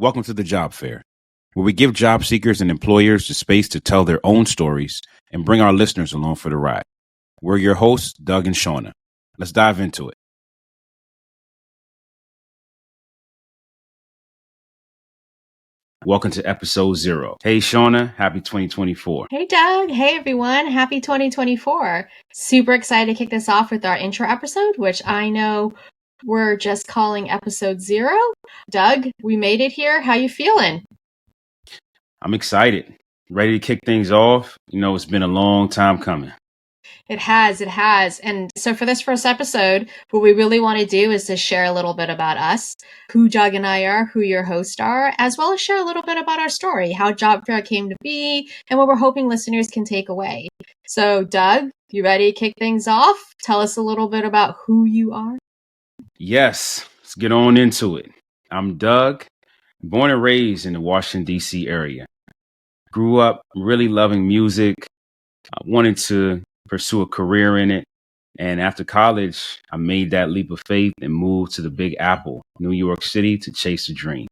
Welcome to the Job Fair, where we give job seekers and employers the space to tell their own stories and bring our listeners along for the ride. We're your hosts, Doug and Shauna. Let's dive into it. Welcome to episode 0. Hey, Shauna, happy 2024. Hey, Doug. Hey, everyone. Happy 2024. Super excited to kick this off with our intro episode, which I know we're just calling episode 0. Doug, we made it here. How you feeling? I'm excited. Ready to kick things off. You know, it's been a long time coming. It has. And so for this first episode, what we really want to do is to share a little bit about us, who Doug and I are, who your hosts are, as well as share a little bit about our story, how Job Fair came to be, and what we're hoping listeners can take away. So, Doug, you ready to kick things off? Tell us a little bit about who you are. Yes, let's get on into it. I'm Doug, born and raised in the Washington, D.C. area. Grew up really loving music. I wanted to pursue a career in it. And after college, I made that leap of faith and moved to the Big Apple, New York City, to chase a dream.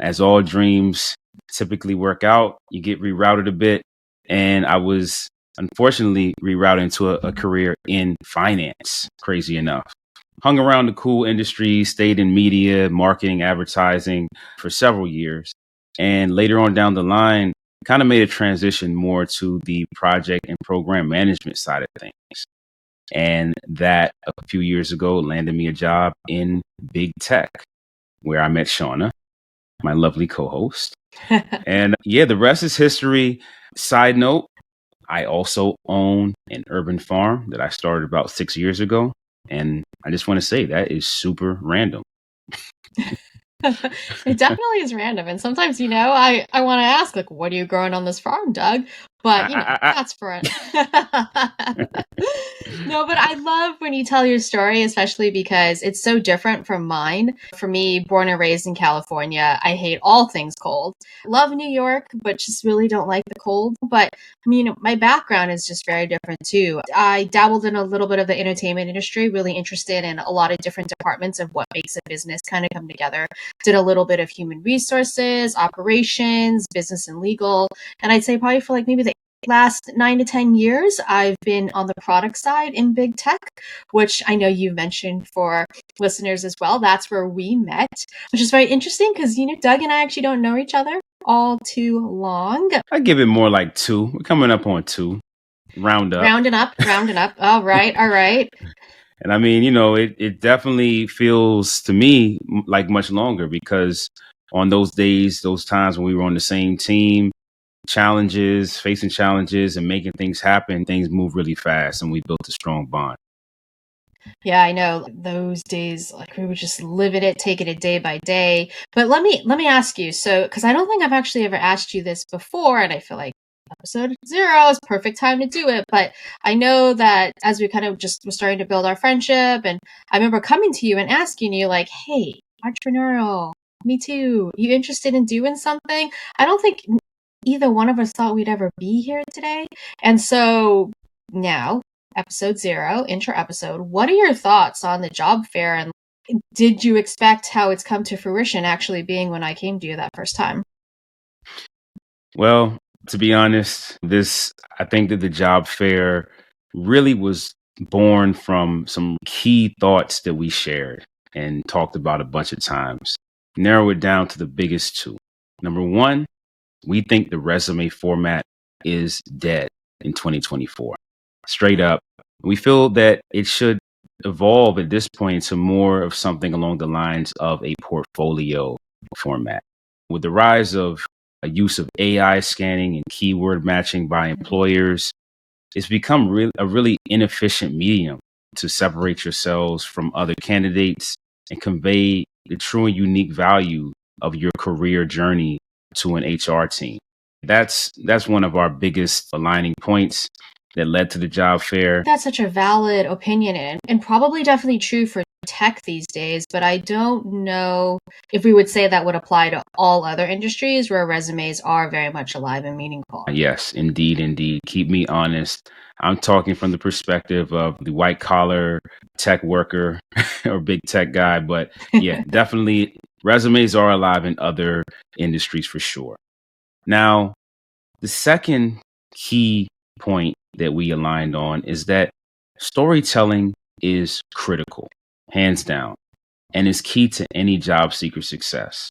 As all dreams typically work out, you get rerouted a bit. And I was unfortunately rerouted into a career in finance, crazy enough. Hung around the cool industry, stayed in media, marketing, advertising for several years. And later on down the line, kind of made a transition more to the project and program management side of things. And that a few years ago landed me a job in big tech, where I met Shauna, my lovely co-host. And yeah, the rest is history. Side note, I also own an urban farm that I started about 6 years ago. And I just want to say that is super random. It definitely is random. And sometimes, I want to ask, like, what are you growing on this farm, Doug? But, that's for it. No, but I love when you tell your story, especially because it's so different from mine. For me, born and raised in California, I hate all things cold. Love New York, but just really don't like the cold. But my background is just very different too. I dabbled in a little bit of the entertainment industry, really interested in a lot of different departments of what makes a business kind of come together. Did a little bit of human resources, operations, business and legal. And I'd say probably for like maybe the last 9 to 10 years, I've been on the product side in big tech, which I know you mentioned for listeners as well. That's where we met, which is very interesting because, Doug and I actually don't know each other all too long. I give it more like 2. We're coming up on 2. Rounding up. All right. And I mean, it definitely feels to me like much longer because on those days, those times when we were on the same team, facing challenges and making things happen, things move really fast and we built a strong bond. Yeah, I know those days, like we were just living it, taking it day by day. But let me ask you, so, because I don't think I've actually ever asked you this before, and I feel like episode 0 is perfect time to do it. But I know that as we kind of just were starting to build our friendship, and I remember coming to you and asking you like, hey, entrepreneurial, me too. You interested in doing something? I don't think either one of us thought we'd ever be here today. And so now, episode 0, intro episode, what are your thoughts on the job fair? And did you expect how it's come to fruition actually being when I came to you that first time? Well, to be honest, I think that the job fair really was born from some key thoughts that we shared and talked about a bunch of times. Narrow it down to the biggest 2. Number 1, we think the resume format is dead in 2024. Straight up. We feel that it should evolve at this point to more of something along the lines of a portfolio format. With the rise of a use of AI scanning and keyword matching by employers, it's become a really inefficient medium to separate yourselves from other candidates and convey the true and unique value of your career journey to an HR team. That's one of our biggest aligning points that led to the job fair. That's such a valid opinion and probably definitely true for tech these days, but I don't know if we would say that would apply to all other industries where resumes are very much alive and meaningful. Yes, indeed. Keep me honest. I'm talking from the perspective of the white collar tech worker or big tech guy, but yeah, definitely resumes are alive in other industries for sure. Now, the second key point that we aligned on is that storytelling is critical, hands down, and is key to any job seeker success.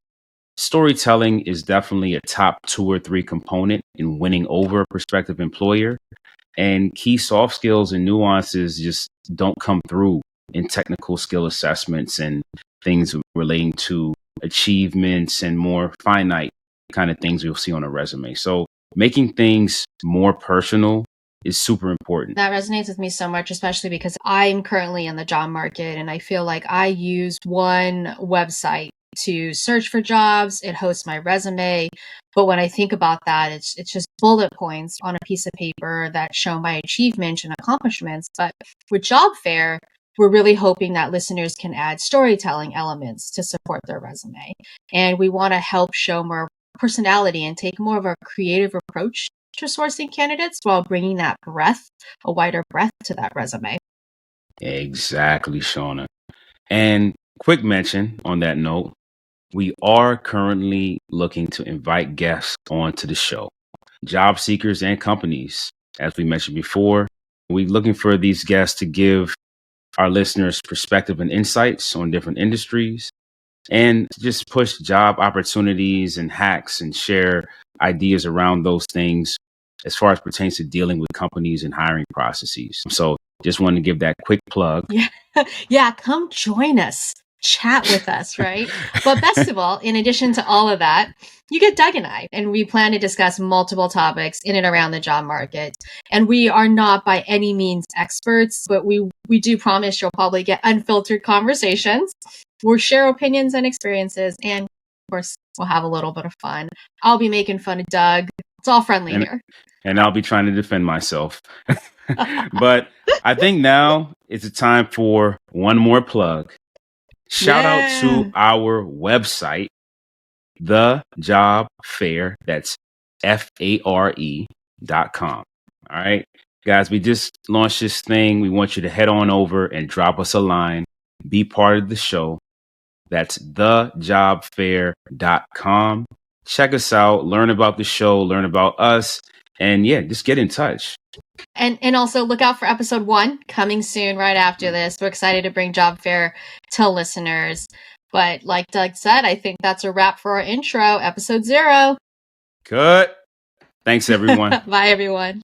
Storytelling is definitely a top 2 or 3 component in winning over a prospective employer. And key soft skills and nuances just don't come through in technical skill assessments and things relating to achievements and more finite kind of things you'll see on a resume. So making things more personal is super important. That resonates with me so much, especially because I'm currently in the job market and I feel like I use one website to search for jobs. It hosts my resume. But when I think about that, it's just bullet points on a piece of paper that show my achievements and accomplishments. But with Job Fair, we're really hoping that listeners can add storytelling elements to support their resume. And we want to help show more personality and take more of a creative approach to sourcing candidates while bringing that breadth, a wider breadth to that resume. Exactly, Shauna. And quick mention on that note, we are currently looking to invite guests onto the show, job seekers and companies. As we mentioned before, we're looking for these guests to give our listeners perspective and insights on different industries and just push job opportunities and hacks and share ideas around those things as far as pertains to dealing with companies and hiring processes. So just wanted to give that quick plug. Yeah, come join us. Chat with us, right? But best of all, in addition to all of that, you get Doug and I, and we plan to discuss multiple topics in and around the job market. And we are not by any means experts, but we do promise you'll probably get unfiltered conversations. We'll share opinions and experiences, and of course, we'll have a little bit of fun. I'll be making fun of Doug. It's all friendly here. And I'll be trying to defend myself. But I think now it's a time for one more plug. Shout out to our website, The Job Fair. That's FARE.com. All right, guys, we just launched this thing. We want you to head on over and drop us a line, be part of the show. That's thejobfair.com. Check us out, learn about the show, learn about us, and yeah, just get in touch. And also look out for episode 1 coming soon right after this. We're excited to bring Job Fair to listeners. But like Doug said, I think that's a wrap for our intro, episode 0. Good. Thanks, everyone. Bye, everyone.